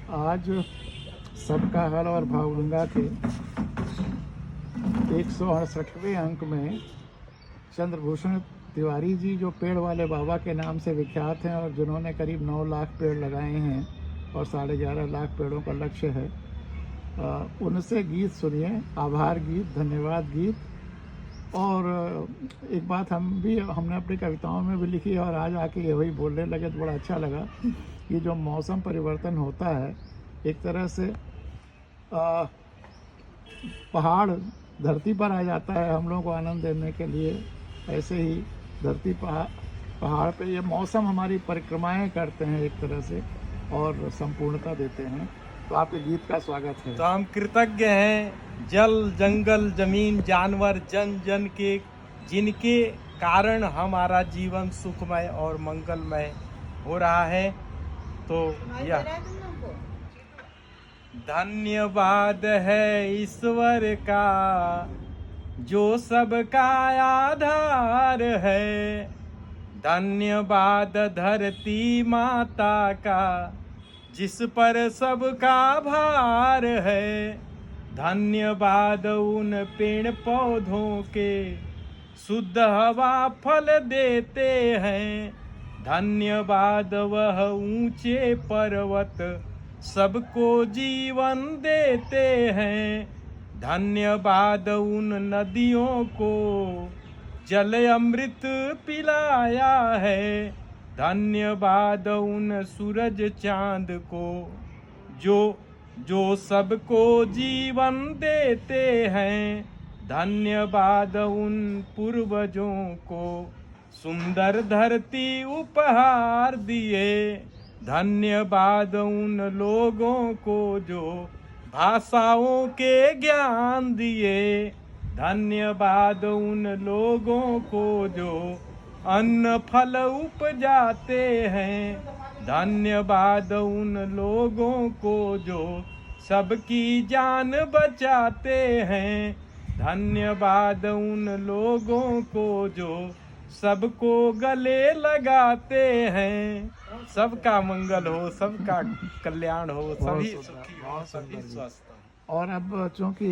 आज सबका हल और भावगंगा के 168वें अंक में चंद्रभूषण तिवारी जी, जो पेड़ वाले बाबा के नाम से विख्यात हैं और जिन्होंने करीब 9 लाख पेड़ लगाए हैं और 11.5 लाख पेड़ों का लक्ष्य है, उनसे गीत सुनिए, आभार गीत, धन्यवाद गीत। और एक बात हमने अपनी कविताओं में भी लिखी है और आज आके ये वही बोलने लगे तो बड़ा अच्छा लगा कि जो मौसम परिवर्तन होता है, एक तरह से पहाड़ धरती पर आ जाता है हम लोगों को आनंद देने के लिए, ऐसे ही धरती पहाड़ पे ये मौसम हमारी परिक्रमाएं करते हैं एक तरह से और संपूर्णता देते हैं। तो आपके गीत का स्वागत है। तो हम कृतज्ञ हैं जल, जंगल, जमीन, जानवर, जन जन के, जिनके कारण हमारा जीवन सुखमय और मंगलमय हो रहा है। तो यह धन्यवाद है ईश्वर का जो सबका आधार है, धन्यवाद धरती माता का जिस पर सबका भार है, धन्यवाद उन पेड़ पौधों के शुद्ध हवा फल देते हैं, धन्यवाद वह ऊंचे पर्वत सबको जीवन देते हैं, धन्यवाद उन नदियों को जल अमृत पिलाया है, धन्यवाद उन सूरज चांद को जो सबको जीवन देते हैं, धन्यवाद उन पूर्वजों को सुंदर धरती उपहार दिए, धन्यवाद उन लोगों को जो भाषाओं के ज्ञान दिए, धन्यवाद उन लोगों को जो अन्न फल उपजाते हैं, धन्यवाद उन लोगों को जो सबकी जान बचाते हैं, धन्यवाद उन लोगों को जो सबको गले लगाते हैं। सबका मंगल हो, सबका कल्याण हो, सभी सुखी हो, सभी स्वस्थ हो। और अब चूंकि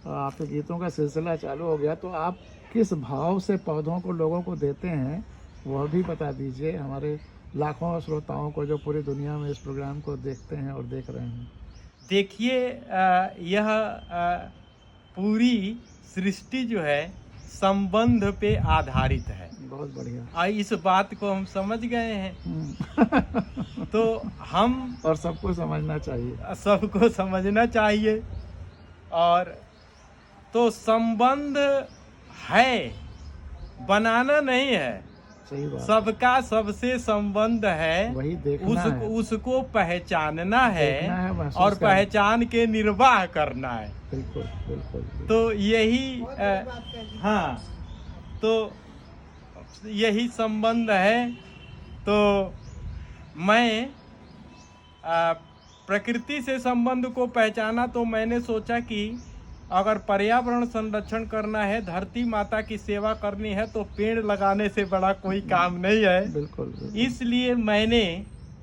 आपके गीतों का सिलसिला चालू हो गया, तो आप किस भाव से पौधों को लोगों को देते हैं वह भी बता दीजिए हमारे लाखों श्रोताओं को जो पूरी दुनिया में इस प्रोग्राम को देखते हैं और देख रहे हैं। देखिए, यह पूरी सृष्टि जो है संबंध पे आधारित है। बहुत बढ़िया। इस बात को हम समझ गए हैं। तो हम और सबको समझना चाहिए, सबको समझना चाहिए। और तो संबंध है, बनाना नहीं है। सही बात। सबका सबसे संबंध है, वही देखना है। उसको पहचानना है और करना। पहचान के निर्वाह करना है। बिल्कुल बिल्कुल। तो यही हाँ, तो यही संबंध है। तो मैं प्रकृति से संबंध को पहचाना, तो मैंने सोचा कि अगर पर्यावरण संरक्षण करना है, धरती माता की सेवा करनी है, तो पेड़ लगाने से बड़ा कोई काम नहीं है। बिल्कुल। इसलिए मैंने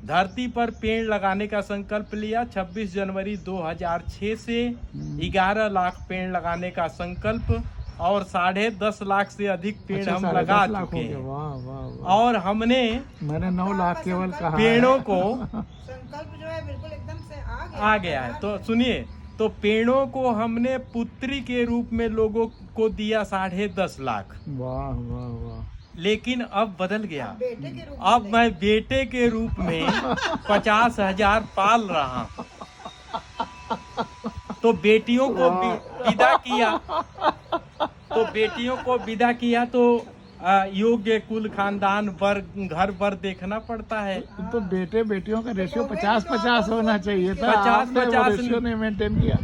धरती पर पेड़ लगाने का संकल्प लिया। 26 जनवरी 2006 से 11 लाख पेड़ लगाने का संकल्प, और 10.5 लाख से अधिक पेड़ हम लगा चुके हैं। वाह वाह वाह। और मैंने 9 लाख केवल कहा, पेड़ों को संकल्प जो है बिल्कुल एकदम से आ गया है। तो सुनिए, तो पेड़ों को हमने पुत्री के रूप में लोगों को दिया 10.5 लाख। वाह वाह वाह। लेकिन अब बदल गया। बेटे के रूप अब मैं बेटे के रूप में 50,000 पाल रहा हूं। तो बेटियों को विदा किया, तो योग्य कुल खानदान घर पर देखना पड़ता है। तो बेटे बेटियों का रेशियो 50-50 होना चाहिए था। 50-50 रेशियो नहीं मेंटेन किया।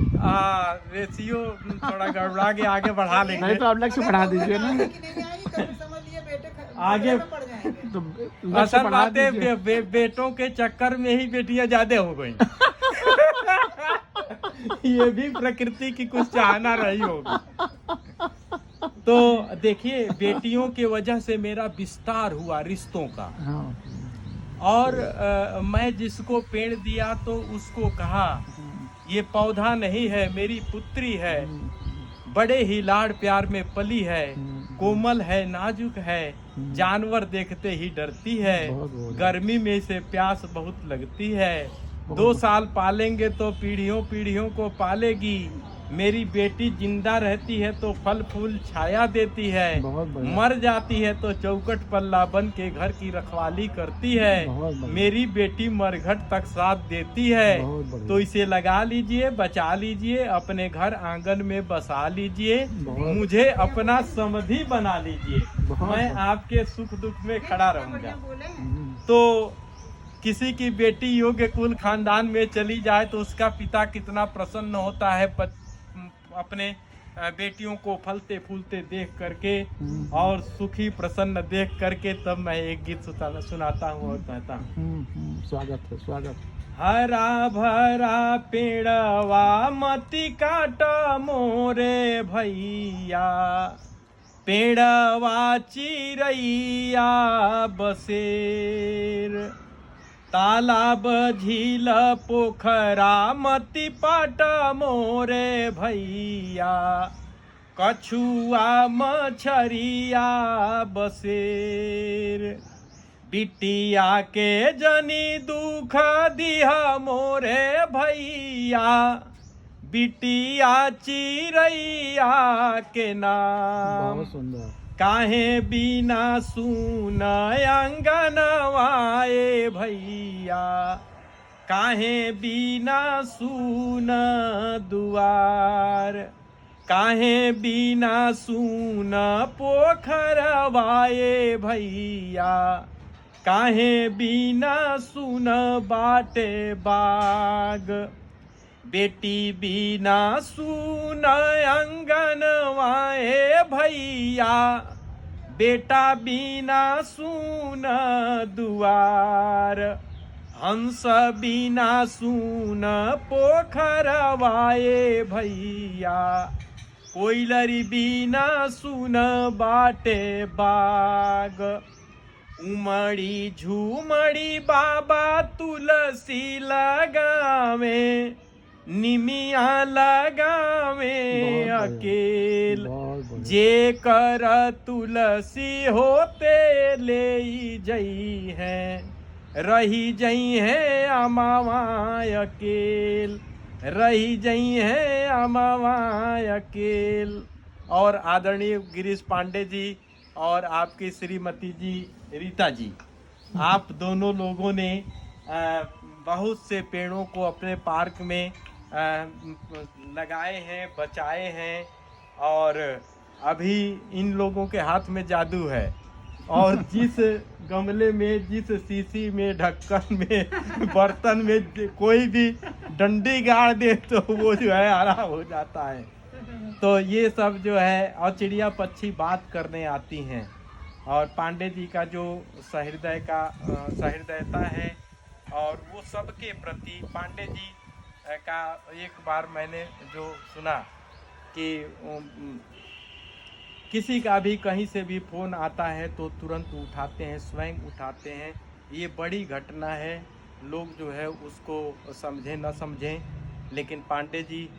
रेशियो थोड़ा गड़बड़ा के आगे बढ़ा लेंगे। नहीं तो आप लक्ष्य बढ़ा दीजिए ना। समझ लिए बेटे आगे पड़ जाएंगे। तो असल बात है, बेटों के चक्कर में ही बेटियां ज्यादा हो गई। ये भी प्रकृति की कुछ चाहना रही होगी। तो देखिए, बेटियों के वजह से मेरा विस्तार हुआ रिश्तों का। हाँ। और मैं जिसको पेड़ दिया तो उसको कहा ये पौधा नहीं है, मेरी पुत्री है, बड़े ही लाड़ प्यार में पली है, कोमल है, नाजुक है, जानवर देखते ही डरती है, गर्मी में इसे प्यास बहुत लगती है, 2 साल पालेंगे तो पीढ़ियों पीढ़ियों को पालेगी, मेरी बेटी जिंदा रहती है तो फल फूल छाया देती है, मर जाती है तो चौकट पल्ला बन के घर की रखवाली करती है, मेरी बेटी मरघट तक साथ देती है, तो इसे लगा लीजिए, बचा लीजिए, अपने घर आंगन में बसा लीजिए, मुझे अपना समधी बना लीजिए, मैं आपके सुख दुख में खड़ा रहूंगा। तो किसी की बेटी योग्य कुल खानदान में चली जाए तो उसका पिता कितना प्रसन्न होता है अपने बेटियों को फलते फूलते देख करके और सुखी प्रसन्न देख करके। तब मैं एक गीत सुनाता हूँ और कहता हूँ, स्वागत है, स्वागत। हरा भरा पेड़वा मती काट मोरे भैया, पेड़वा चिरैया बसेर, तालाब झील पोखरा मती पाट मोरे भैया, कछुआ मछरिया बसेर, बिटिया के जनी दुख दिहा मोरे भैया, बिटिया चिरैया के नाम, बहुत सुंदर। काहे बिना सुन अंगनवाए भैया, काहे बिना सुन दुआर, काहे बिना सुन पोखरवाए भैया, काहे बिना सुन बाटे बाग, बेटी बिना सुन अंगनवाए भैया, बेटा बिना सुन दुआर, हंस बिना सुन पोखरवाए भैया, कोयलरी बिना सुन बाटे बाग, उमड़ी झूमड़ी बाबा तुलसी लगावे, निमिया लगावे अकेल, जे कर तुलसी होते ले जई है, रही जई है अमावा अकेल, रही जई है अमावा अकेल। और आदरणीय गिरीश पांडे जी और आपकी श्रीमती जी रीता जी, आप दोनों लोगों ने बहुत से पेड़ों को अपने पार्क में लगाए हैं, बचाए हैं, और अभी इन लोगों के हाथ में जादू है, और जिस गमले में, जिस शीशी में, ढक्कन में, बर्तन में कोई भी डंडी गाड़ दे तो वो जो है हरा हो जाता है। तो ये सब जो है, और चिड़िया पक्षी बात करने आती हैं, और पांडे जी का जो सहृदयता है, और वो सबके प्रति पांडे जी का एक बार मैंने जो सुना कि किसी का भी कहीं से भी फ़ोन आता है तो तुरंत उठाते हैं, स्वयं उठाते हैं। ये बड़ी घटना है, लोग जो है उसको समझें न समझें, लेकिन पांडे जी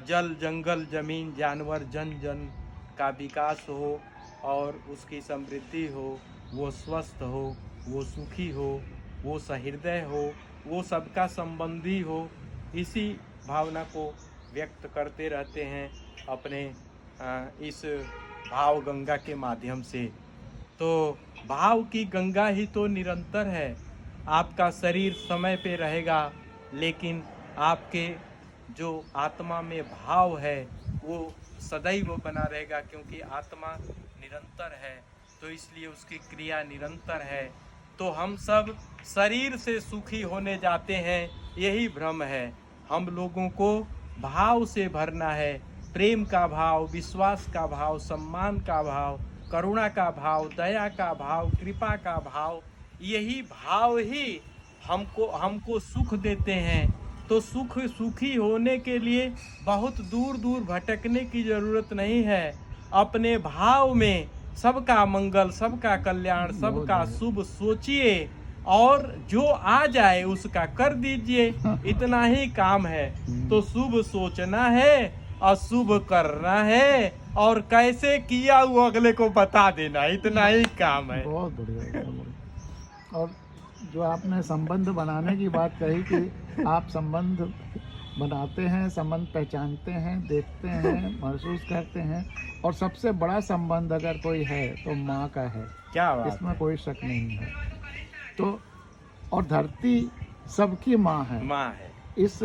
जल जंगल जमीन जानवर जन जन का विकास हो और उसकी समृद्धि हो, वो स्वस्थ हो, वो सुखी हो, वो सहृदय हो, वो सबका संबंधी हो, इसी भावना को व्यक्त करते रहते हैं अपने इस भाव गंगा के माध्यम से। तो भाव की गंगा ही तो निरंतर है। आपका शरीर समय पे रहेगा, लेकिन आपके जो आत्मा में भाव है वो सदैव बना रहेगा, क्योंकि आत्मा निरंतर है, तो इसलिए उसकी क्रिया निरंतर है। तो हम सब शरीर से सुखी होने जाते हैं, यही भ्रम है। हम लोगों को भाव से भरना है, प्रेम का भाव, विश्वास का भाव, सम्मान का भाव, करुणा का भाव, दया का भाव, कृपा का भाव, यही भाव ही हमको सुख देते हैं। तो सुखी होने के लिए बहुत दूर दूर भटकने की ज़रूरत नहीं है। अपने भाव में सबका मंगल, सबका कल्याण, सबका शुभ सोचिए, और जो आ जाए उसका कर दीजिए, इतना ही काम है। तो शुभ सोचना है, अशुभ करना है, और कैसे किया वो अगले को बता देना, इतना ही काम है। बहुत बढ़िया, बहुत बढ़िया। और जो आपने संबंध बनाने की बात कही कि आप संबंध बनाते हैं, संबंध पहचानते हैं, देखते हैं, महसूस करते हैं, और सबसे बड़ा संबंध अगर कोई है तो माँ का है, क्या बात इसमें है। कोई शक नहीं है। तो और धरती सबकी माँ है। माँ है। इस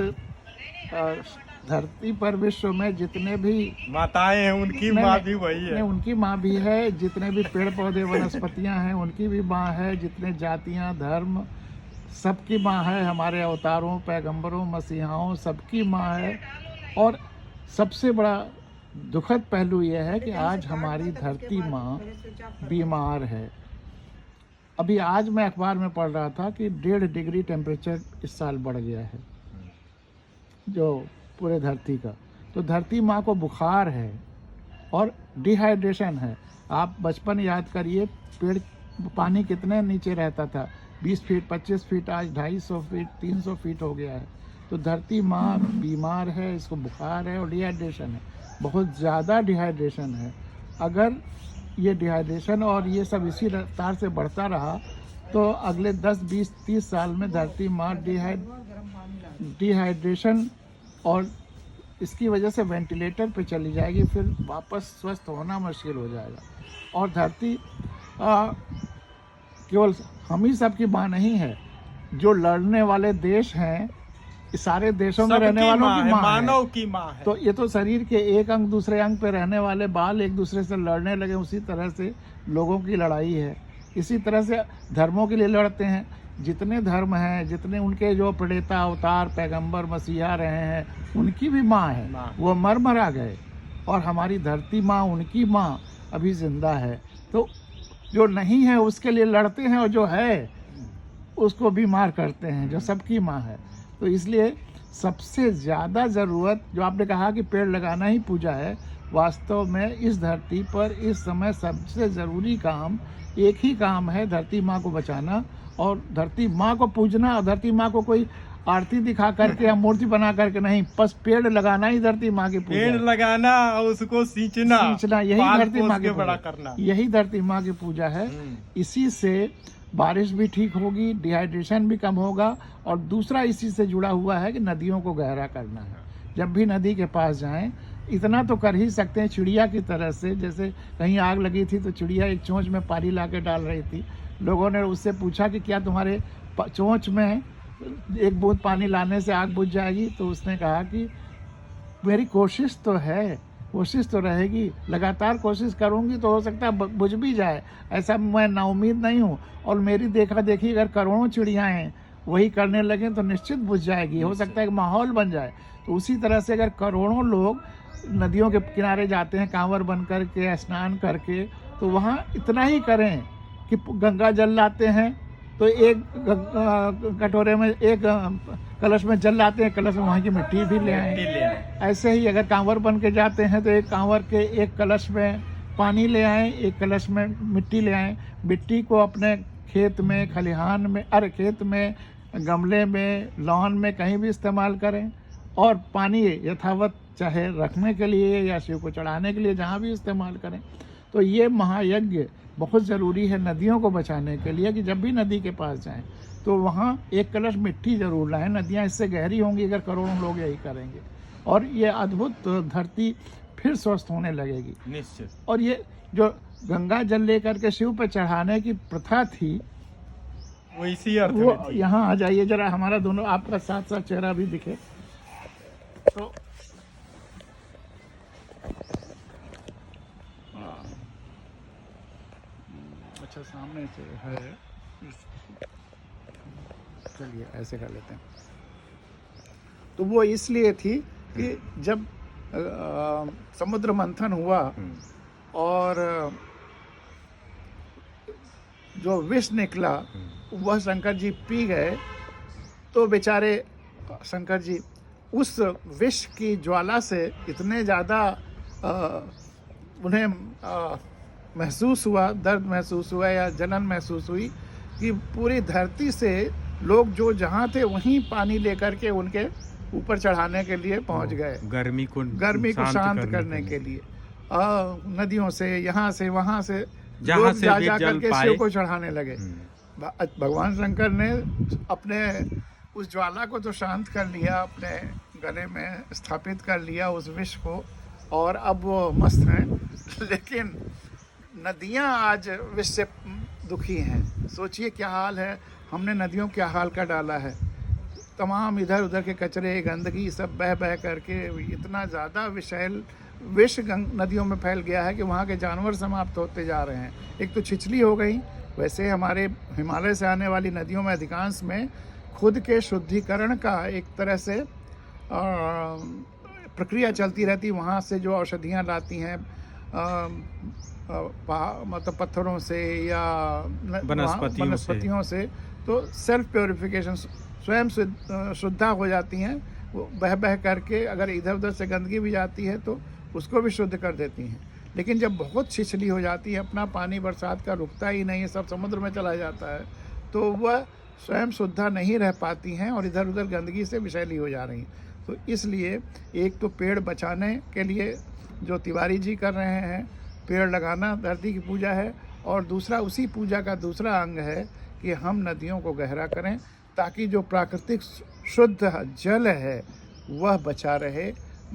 धरती पर विश्व में जितने भी माताएं हैं उनकी नहीं, माँ भी वही है। उनकी माँ भी है, जितने भी पेड़ पौधे वनस्पतियां हैं उनकी भी माँ है, जितने जातियां धर्म सबकी माँ है, हमारे अवतारों पैगंबरों मसीहाओं सबकी माँ है। और सबसे बड़ा दुखद पहलू यह है कि आज हमारी धरती माँ बीमार है। अभी आज मैं अखबार में पढ़ रहा था कि 1.5 डिग्री टेम्परेचर इस साल बढ़ गया है जो पूरे धरती का। तो धरती माँ को बुखार है और डिहाइड्रेशन है। आप बचपन याद करिए, पेड़ पानी कितने नीचे रहता था, 20 फीट 25 फीट, आज 250 फीट 300 फीट हो गया है। तो धरती माँ बीमार है, इसको बुखार है और डिहाइड्रेशन है, बहुत ज़्यादा डिहाइड्रेशन है। अगर ये डिहाइड्रेशन और ये सब इसी रफ्तार से बढ़ता रहा तो अगले 10 20 30 साल में धरती माँ डिहाइड्रेशन और इसकी वजह से वेंटिलेटर पे चली जाएगी, फिर वापस स्वस्थ होना मुश्किल हो जाएगा। और धरती केवल हम ही सबकी माँ नहीं है, जो लड़ने वाले देश हैं इस सारे देशों में रहने वालों की माँ है, मानव की माँ है। तो ये तो शरीर के एक अंग दूसरे अंग पे रहने वाले बाल एक दूसरे से लड़ने लगे, उसी तरह से लोगों की लड़ाई है। इसी तरह से धर्मों के लिए लड़ते हैं, जितने धर्म हैं, जितने उनके जो प्रेता अवतार पैगंबर मसीहा रहे हैं उनकी भी माँ है, वो मर मरा गए। और हमारी धरती माँ, उनकी माँ अभी जिंदा है। तो जो नहीं है उसके लिए लड़ते हैं और जो है उसको बीमार करते हैं, जो सबकी माँ है। तो इसलिए सबसे ज़्यादा ज़रूरत, जो आपने कहा कि पेड़ लगाना ही पूजा है, वास्तव में इस धरती पर इस समय सबसे ज़रूरी काम एक ही काम है, धरती माँ को बचाना और धरती माँ को पूजना। और धरती माँ को कोई आरती दिखा करके या मूर्ति बना करके नहीं, बस पेड़ लगाना ही धरती माँ की पूजा, पेड़ लगाना और उसको सींचना, यही धरती माँ की बड़ा पूजा, करना, यही धरती माँ की पूजा है। इसी से बारिश भी ठीक होगी, डिहाइड्रेशन भी कम होगा। और दूसरा इसी से जुड़ा हुआ है कि नदियों को गहरा करना है। जब भी नदी के पास जाएं, इतना तो कर ही सकते हैं चिड़िया की तरह से, जैसे कहीं आग लगी थी तो चिड़िया एक चोंच में पानी ला के डाल रही थी। लोगों ने उससे पूछा कि क्या तुम्हारे चोंच में एक बूंद पानी लाने से आग बुझ जाएगी? तो उसने कहा कि मेरी कोशिश तो है, कोशिश तो रहेगी, लगातार कोशिश करूंगी तो हो सकता है बुझ भी जाए, ऐसा मैं नाउम्मीद नहीं हूँ। और मेरी देखा देखी अगर करोड़ों चिड़ियाएँ वही करने लगें तो निश्चित बुझ जाएगी, हो सकता है कि माहौल बन जाए। तो उसी तरह से अगर करोड़ों लोग नदियों के किनारे जाते हैं कांवर बन कर के, स्नान करके, तो वहाँ इतना ही करें कि गंगा जल लाते हैं तो एक कटोरे में, एक कलश में जल लाते हैं, कलश में वहाँ की मिट्टी भी ले आएं। ऐसे ही अगर कांवर बन के जाते हैं तो एक कांवर के एक कलश में पानी ले आएं, एक कलश में मिट्टी ले आएं। मिट्टी को अपने खेत में, खलिहान में, खेत में, गमले में, लॉन में कहीं भी इस्तेमाल करें। और पानी यथावत चाहे रखने के लिए या शिव को चढ़ाने के लिए जहाँ भी इस्तेमाल करें। तो ये महायज्ञ बहुत ज़रूरी है नदियों को बचाने के लिए कि जब भी नदी के पास जाएं तो वहाँ एक कलश मिट्टी ज़रूर लाएं। नदियाँ इससे गहरी होंगी अगर करोड़ों लोग यही करेंगे, और ये अद्भुत धरती फिर स्वस्थ होने लगेगी निश्चित। और ये जो गंगा जल लेकर के शिव पर चढ़ाने की प्रथा थी वो इसी अर्थ वो में थी। यहाँ आ जाइए जरा, हमारा दोनों आपका साथ साथ चेहरा भी दिखे तो अच्छा सामने से है, चलिए ऐसे कर लेते हैं। तो वो इसलिए थी कि जब समुद्र मंथन हुआ और जो विष निकला वह शंकर जी पी गए, तो बेचारे शंकर जी उस विष की ज्वाला से इतने ज़्यादा उन्हें महसूस हुआ, दर्द महसूस हुआ या जलन महसूस हुई कि पूरी धरती से लोग जो जहाँ थे वहीं पानी लेकर के उनके ऊपर चढ़ाने के लिए पहुंच गए, गर्मी को शांत करने के लिए। नदियों से, यहाँ से, वहाँ से जहाँ लोग से जा भी जा जल करके पाए। शिव को चढ़ाने लगे। भगवान शंकर ने अपने उस ज्वाला को तो शांत कर लिया, अपने गले में स्थापित कर लिया उस विष को, और अब वो मस्त हैं। लेकिन नदियाँ आज विष से दुखी हैं। सोचिए क्या हाल है, हमने नदियों क्या हाल का डाला है। तमाम इधर उधर के कचरे, गंदगी सब बह बह करके इतना ज़्यादा विष नदियों में फैल गया है कि वहाँ के जानवर समाप्त होते जा रहे हैं। एक तो छिछली हो गई। वैसे हमारे हिमालय से आने वाली नदियों में अधिकांश में खुद के शुद्धिकरण का एक तरह से प्रक्रिया चलती रहती। वहाँ से जो औषधियाँ लाती हैं मतलब पत्थरों से या वनस्पतियों से, तो सेल्फ प्योरिफिकेशन, स्वयं शुद्धा हो जाती हैं। वो बह बह करके अगर इधर उधर से गंदगी भी जाती है तो उसको भी शुद्ध कर देती हैं। लेकिन जब बहुत छिछली हो जाती है, अपना पानी बरसात का रुकता ही नहीं है, सब समुद्र में चला जाता है, तो वह स्वयं शुद्धा नहीं रह पाती हैं और इधर उधर गंदगी से विषैली हो जा रही हैं। तो इसलिए एक तो पेड़ बचाने के लिए जो तिवारी जी कर रहे हैं, पेड़ लगाना धरती की पूजा है, और दूसरा उसी पूजा का दूसरा अंग है कि हम नदियों को गहरा करें ताकि जो प्राकृतिक शुद्ध जल है वह बचा रहे।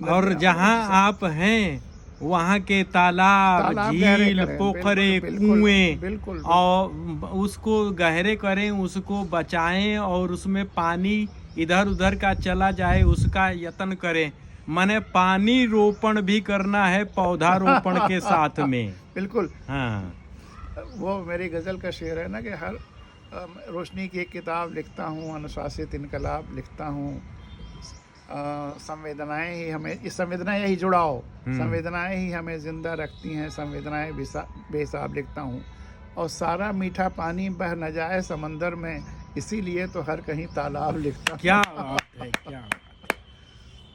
और जहाँ आप हैं वहाँ के तालाब, झील, पोखरे, कुएं और उसको गहरे करें, उसको बचाएं और उसमें पानी इधर उधर का चला जाए उसका यत्न करें। माने पानी रोपण भी करना है पौधारोपण के साथ में। बिल्कुल। हाँ, वो मेरी गज़ल का शेर है ना कि हर रोशनी की एक किताब लिखता हूँ, अनुशासित इनकलाब लिखता हूँ, संवेदनाएं ही हमें, इस संवेदनाएं यही जुड़ाओ, संवेदनाएं ही हमें जिंदा रखती हैं, संवेदनाएं बेहिसाब लिखता हूँ, और सारा मीठा पानी बह न जाए समंदर में, इसीलिए तो हर कहीं तालाब लिखता हूँ। क्या बात है, क्या बात।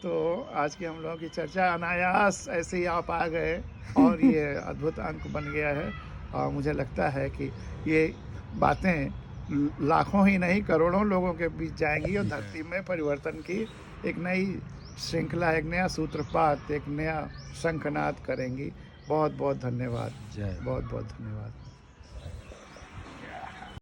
तो आज की हम लोगों की चर्चा अनायास ऐसे ही आप आ गए और ये अद्भुत अंक बन गया है। और मुझे लगता है कि ये बातें लाखों ही नहीं करोड़ों लोगों के बीच जाएंगी और धरती में परिवर्तन की एक नई श्रृंखला, एक नया सूत्रपात, एक नया शंखनाद करेंगी। बहुत बहुत धन्यवाद, बहुत बहुत धन्यवाद।